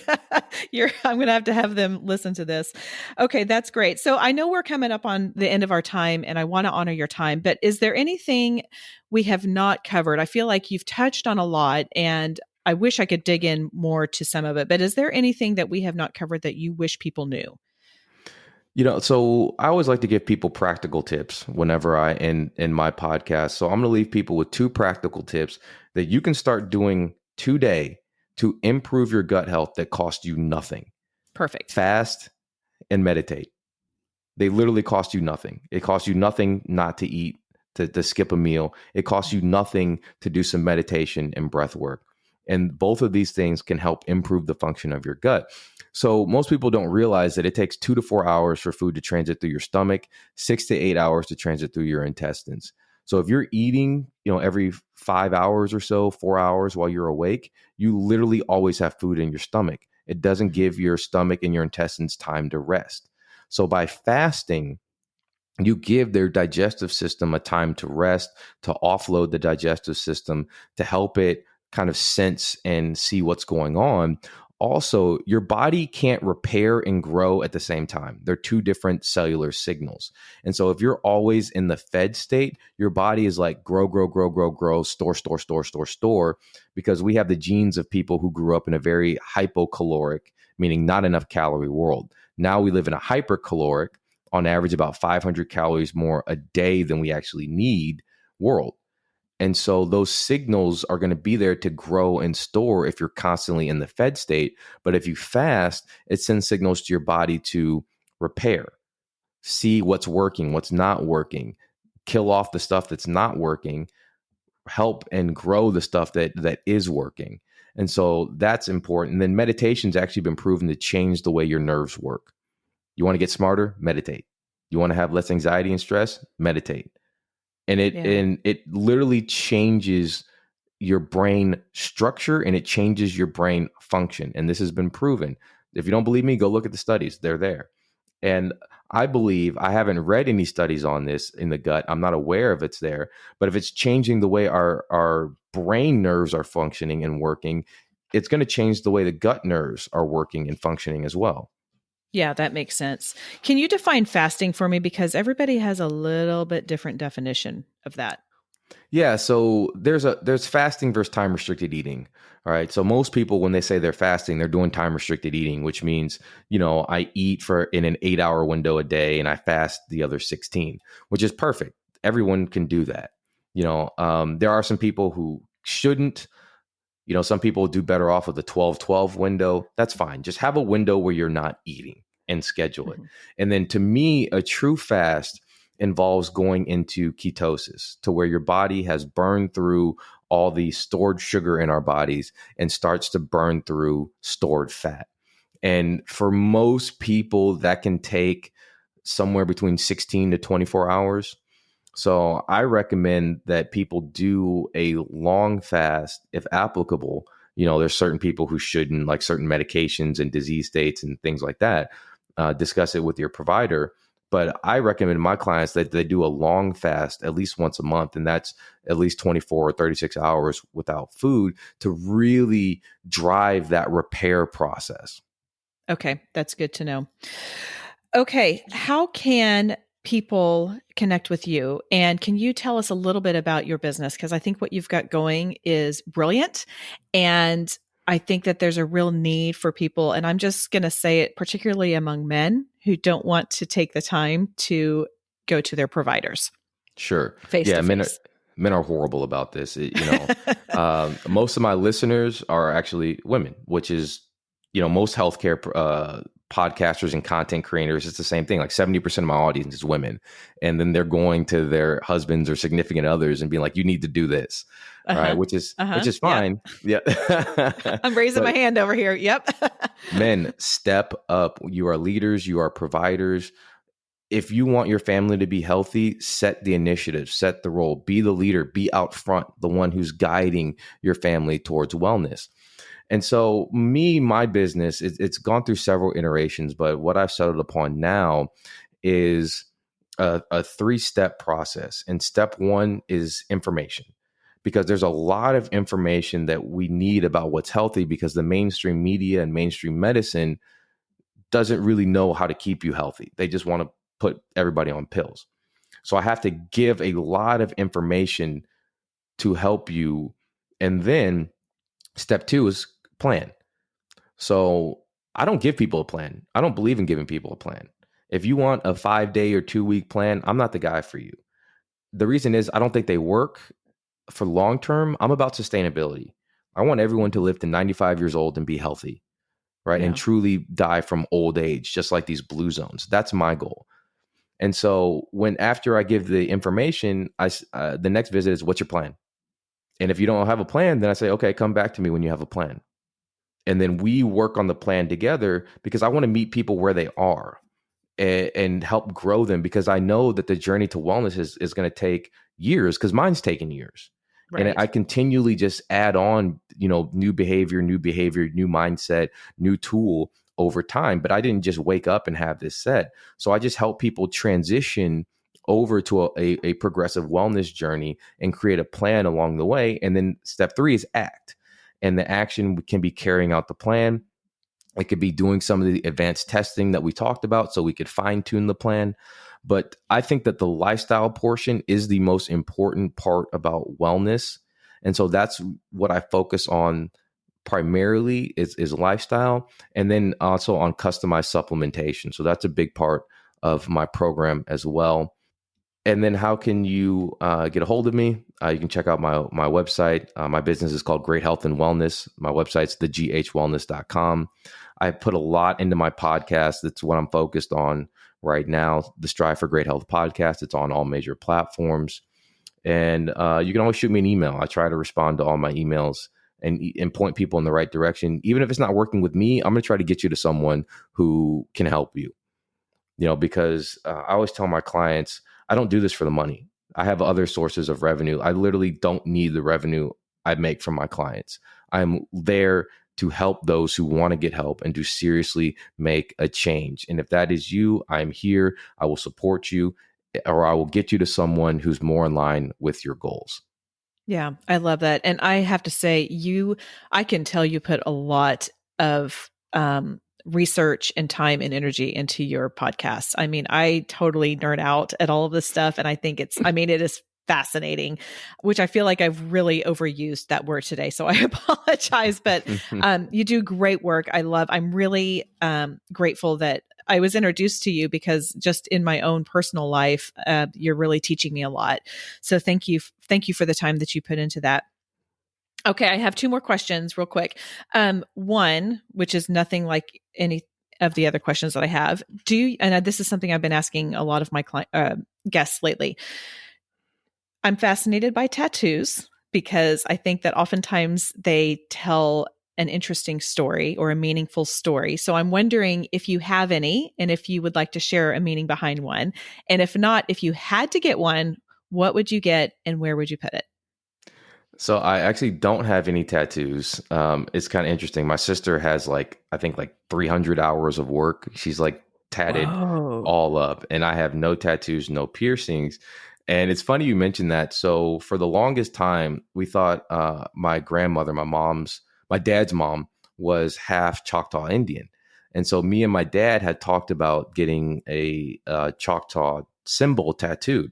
I'm gonna have them listen to this. Okay, that's great. So I know we're coming up on the end of our time and I want to honor your time, but is there anything we have not covered? I feel like you've touched on a lot and I wish I could dig in more to some of it, but is there anything that we have not covered that you wish people knew? So I always like to give people practical tips whenever I in my podcast. So I'm going to leave people with 2 practical tips that you can start doing today to improve your gut health that cost you nothing. Perfect. Fast and meditate. They literally cost you nothing. It costs you nothing not to eat, to skip a meal. It costs you nothing to do some meditation and breath work. And both of these things can help improve the function of your gut. So most people don't realize that it takes 2 to 4 hours for food to transit through your stomach, 6 to 8 hours to transit through your intestines. So if you're eating, every 5 hours or so, 4 hours while you're awake, you literally always have food in your stomach. It doesn't give your stomach and your intestines time to rest. So by fasting, you give their digestive system a time to rest, to offload the digestive system, to help it kind of sense and see what's going on. also, your body can't repair and grow at the same time. They're two different cellular signals. And so if you're always in the fed state, your body is like grow, grow, grow, grow, grow, store, store, store, store, store, because we have the genes of people who grew up in a very hypocaloric, meaning not enough calorie world. Now we live in a hypercaloric, on average about 500 calories more a day than we actually need world. And so those signals are going to be there to grow and store if you're constantly in the fed state. But if you fast, it sends signals to your body to repair, see what's working, what's not working, kill off the stuff that's not working, help and grow the stuff that is working. And so that's important. And then meditation's actually been proven to change the way your nerves work. You want to get smarter? Meditate. You want to have less anxiety and stress? Meditate. And it literally changes your brain structure and it changes your brain function. And this has been proven. If you don't believe me, go look at the studies. They're there. And I believe, I haven't read any studies on this in the gut. I'm not aware if it's there, but if it's changing the way our brain nerves are functioning and working, it's going to change the way the gut nerves are working and functioning as well. Yeah, that makes sense. Can you define fasting for me? Because everybody has a little bit different definition of that. Yeah, so there's fasting versus time restricted eating. All right. So most people, when they say they're fasting, they're doing time restricted eating, which means, I eat for in an 8-hour window a day and I fast the other 16, which is perfect. Everyone can do that. There are some people who shouldn't. Some people do better off with the 12-12 window. That's fine. Just have a window where you're not eating and schedule it. And then to me, a true fast involves going into ketosis, to where your body has burned through all the stored sugar in our bodies and starts to burn through stored fat. And for most people, that can take somewhere between 16 to 24 hours. So I recommend that people do a long fast if applicable. There's certain people who shouldn't, like certain medications and disease states and things like that. Discuss it with your provider. But I recommend my clients that they do a long fast at least once a month, and that's at least 24 or 36 hours without food to really drive that repair process. Okay, that's good to know. Okay, how can people connect with you? And can you tell us a little bit about your business? Because I think what you've got going is brilliant. And I think that there's a real need for people. And I'm just going to say it, particularly among men who don't want to take the time to go to their providers. Sure. Face to face. Men are horrible about this. Most of my listeners are actually women, which is, most healthcare podcasters and content creators, it's the same thing. Like 70% of my audience is women. And then they're going to their husbands or significant others and being like, you need to do this. Right. Which is fine. Yeah. I'm raising my hand over here. Yep. Men, step up. You are leaders. You are providers. If you want your family to be healthy, set the initiative, set the role, be the leader, be out front, the one who's guiding your family towards wellness. And so my business, it's gone through several iterations, but what I've settled upon now is a 3-step process. And step 1 is information, because there's a lot of information that we need about what's healthy, because the mainstream media and mainstream medicine doesn't really know how to keep you healthy. They just want to put everybody on pills. So I have to give a lot of information to help you. And then step 2 is plan. So I don't give people a plan. I don't believe in giving people a plan. If you want a 5-day or 2-week plan, I'm not the guy for you. The reason is I don't think they work for long term. I'm about sustainability. I want everyone to live to 95 years old and be healthy, right? Yeah. And truly die from old age, just like these blue zones. That's my goal. And so after I give the information, the next visit is, what's your plan? And if you don't have a plan, then I say, okay, come back to me when you have a plan. And then we work on the plan together, because I want to meet people where they are and help grow them, because I know that the journey to wellness is going to take years, because mine's taken years. Right. And I continually just add on, new behavior, new mindset, new tool over time. But I didn't just wake up and have this set. So I just help people transition over to a progressive wellness journey and create a plan along the way. And then step 3 is act. And the action can be carrying out the plan. It could be doing some of the advanced testing that we talked about so we could fine tune the plan. But I think that the lifestyle portion is the most important part about wellness. And so that's what I focus on primarily is lifestyle, and then also on customized supplementation. So that's a big part of my program as well. And then how can you get a hold of me? You can check out my website. My business is called Great Health and Wellness. My website's theghwellness.com. I put a lot into my podcast. That's what I'm focused on right now. The Strive for Great Health podcast. It's on all major platforms. And you can always shoot me an email. I try to respond to all my emails and point people in the right direction. Even if it's not working with me, I'm going to try to get you to someone who can help you. Because I always tell my clients, I don't do this for the money. I have other sources of revenue. I literally don't need the revenue I make from my clients. I'm there to help those who want to get help and to seriously make a change. And if that is you, I'm here. I will support you, or I will get you to someone who's more in line with your goals. Yeah, I love that. And I have to say, I can tell you put a lot of research and time and energy into your podcast. I mean, I totally nerd out at all of this stuff. And I think it is fascinating, which I feel like I've really overused that word today. So I apologize, but you do great work. I'm really grateful that I was introduced to you, because just in my own personal life, you're really teaching me a lot. So thank you. Thank you for the time that you put into that. Okay. I have two more questions real quick. One, which is nothing like any of the other questions that I have. And this is something I've been asking a lot of my guests lately. I'm fascinated by tattoos because I think that oftentimes they tell an interesting story or a meaningful story. So I'm wondering if you have any, and if you would like to share a meaning behind one. And if not, if you had to get one, what would you get and where would you put it? So I actually don't have any tattoos. It's kind of interesting. My sister has I think 300 hours of work. She's tatted Whoa. all up, and I have no tattoos, no piercings. And it's funny you mentioned that. So for the longest time, we thought my grandmother, my dad's mom, was half Choctaw Indian. And so me and my dad had talked about getting a Choctaw symbol tattooed.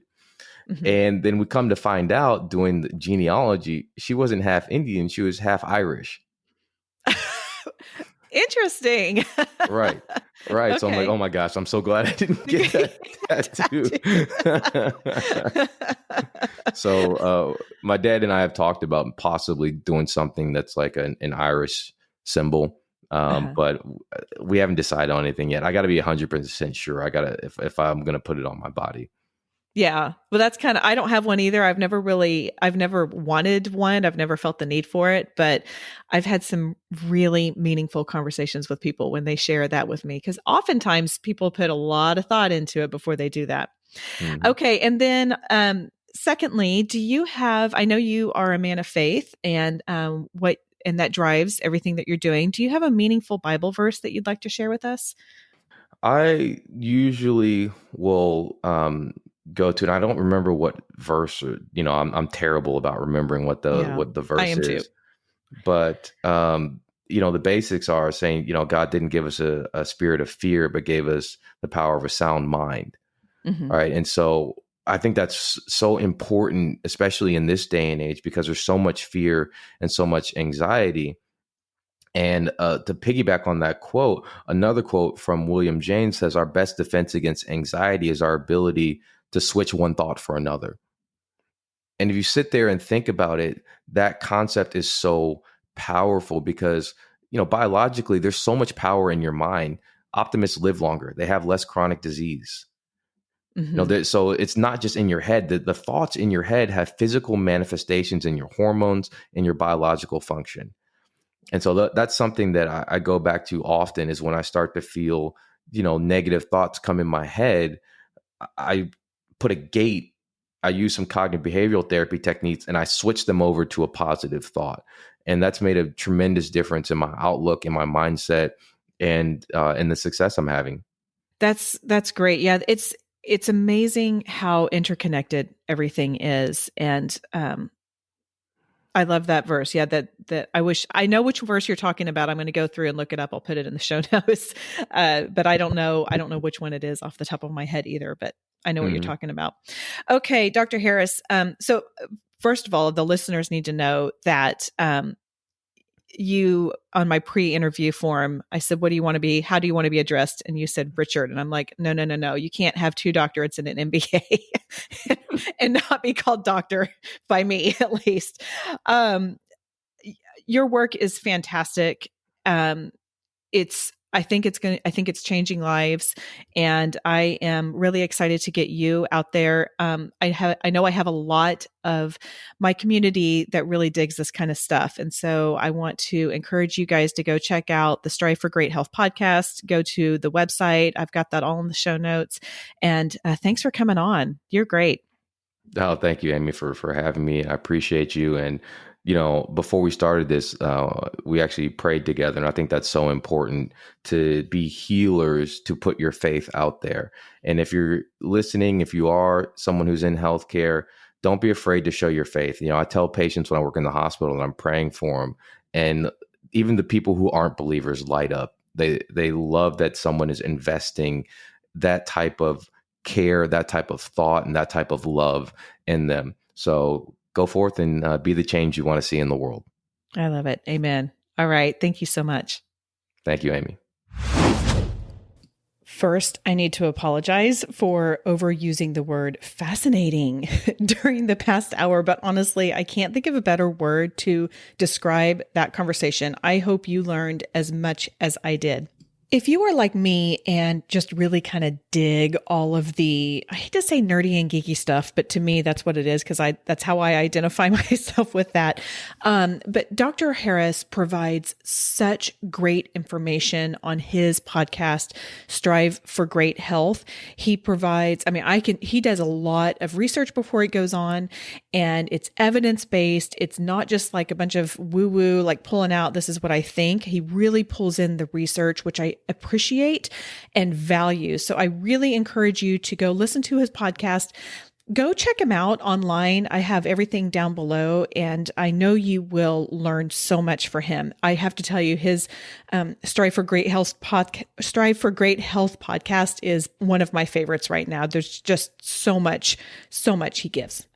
Mm-hmm. And then we come to find out, doing the genealogy, she wasn't half Indian, she was half Irish. Interesting. Right. Right. So I'm like, Okay. oh my gosh, I'm so glad I didn't get that tattoo. So my dad and I have talked about possibly doing something that's like an Irish symbol. Uh-huh. But we haven't decided on anything yet. I got to be 100% sure. If I'm going to put it on my body. Yeah. Well, that's I don't have one either. I've never wanted one. I've never felt the need for it, but I've had some really meaningful conversations with people when they share that with me, because oftentimes people put a lot of thought into it before they do that. Mm-hmm. Okay. And then, secondly, I know you are a man of faith, and, and that drives everything that you're doing. Do you have a meaningful Bible verse that you'd like to share with us? I usually will go to, and I don't remember what verse. I'm terrible about remembering what Yeah, the I verse am too. is. But the basics are saying, God didn't give us a spirit of fear, but gave us the power of a sound mind. Mm-hmm. All right, and so I think that's so important, especially in this day and age, because there's so much fear and so much anxiety. And to piggyback on that quote, another quote from William James says, our best defense against anxiety is our ability to switch one thought for another. And if you sit there and think about it, that concept is so powerful because, biologically, there's so much power in your mind. Optimists live longer. They have less chronic disease. Mm-hmm. So it's not just in your head. The thoughts in your head have physical manifestations in your hormones and your biological function. And so that's something that I go back to often, is when I start to feel, negative thoughts come in my head, I put a gate. I use some cognitive behavioral therapy techniques and I switch them over to a positive thought. And that's made a tremendous difference in my outlook, in my mindset, and in the success I'm having. That's great. Yeah, it's amazing how interconnected everything is, and I love that verse. Yeah, that I know which verse you're talking about. I'm going to go through and look it up. I'll put it in the show notes. But I don't know which one it is off the top of my head either, but I know what you're Hmm. talking about. Okay, Dr. Harris. So first of all, the listeners need to know that you, on my pre-interview form, I said, what do you want to be? How do you want to be addressed? And you said Richard. And I'm like, no, no, no, no. You can't have 2 doctorates and an MBA and not be called doctor by me, at least. Um, your work is fantastic. I think it's changing lives, and I am really excited to get you out there. I know I have a lot of my community that really digs this kind of stuff. And so I want to encourage you guys to go check out the Strive for Great Health podcast, go to the website. I've got that all in the show notes. And thanks for coming on. You're great. Oh, thank you, Amy, for having me. I appreciate you. And, before we started this, we actually prayed together. And I think that's so important to be healers, to put your faith out there. And if you're listening, if you are someone who's in healthcare, don't be afraid to show your faith. I tell patients when I work in the hospital and I'm praying for them, and even the people who aren't believers light up. They love that someone is investing that type of care, that type of thought, and that type of love in them. So go forth and be the change you want to see in the world. I love it. Amen. All right. Thank you so much. Thank you, Amy. First, I need to apologize for overusing the word fascinating during the past hour, but honestly, I can't think of a better word to describe that conversation. I hope you learned as much as I did. If you are like me and just really kind of dig all of the, I hate to say nerdy and geeky stuff, but to me, that's what it is, because that's how I identify myself with that. But Dr. Harris provides such great information on his podcast, Strive for Great Health. He provides, he does a lot of research before it goes on, and it's evidence-based. It's not just like a bunch of woo-woo, like pulling out, this is what I think. He really pulls in the research, which I appreciate and value. So I really encourage you to go listen to his podcast. Go check him out online. I have everything down below, and I know you will learn so much for him. I have to tell you, his Strive for Great Health podcast is one of my favorites right now. There's just so much he gives.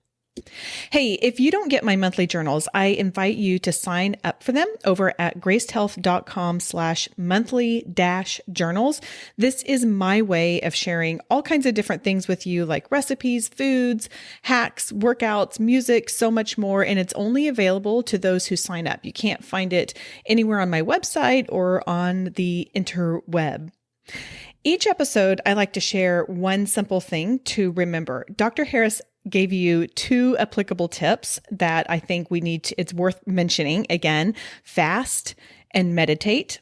Hey, if you don't get my monthly journals, I invite you to sign up for them over at gracedhealth.com/monthly-journals. This is my way of sharing all kinds of different things with you, like recipes, foods, hacks, workouts, music, so much more. And it's only available to those who sign up. You can't find it anywhere on my website or on the interweb. Each episode, I like to share one simple thing to remember. Dr. Harris gave you 2 applicable tips that I think it's worth mentioning. Again, fast and meditate.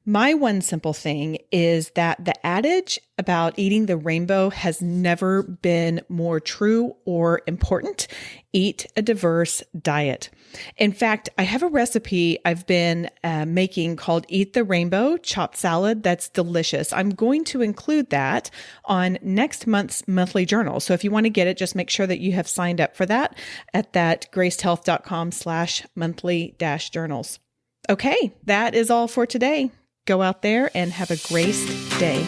My one simple thing is that the adage about eating the rainbow has never been more true or important. Eat a diverse diet. In fact, I have a recipe I've been making called Eat the Rainbow chopped salad. That's delicious. I'm going to include that on next month's monthly journal. So if you want to get it, just make sure that you have signed up for that at that gracedhealth.com/monthly-journals. Okay, that is all for today. Go out there and have a graced day.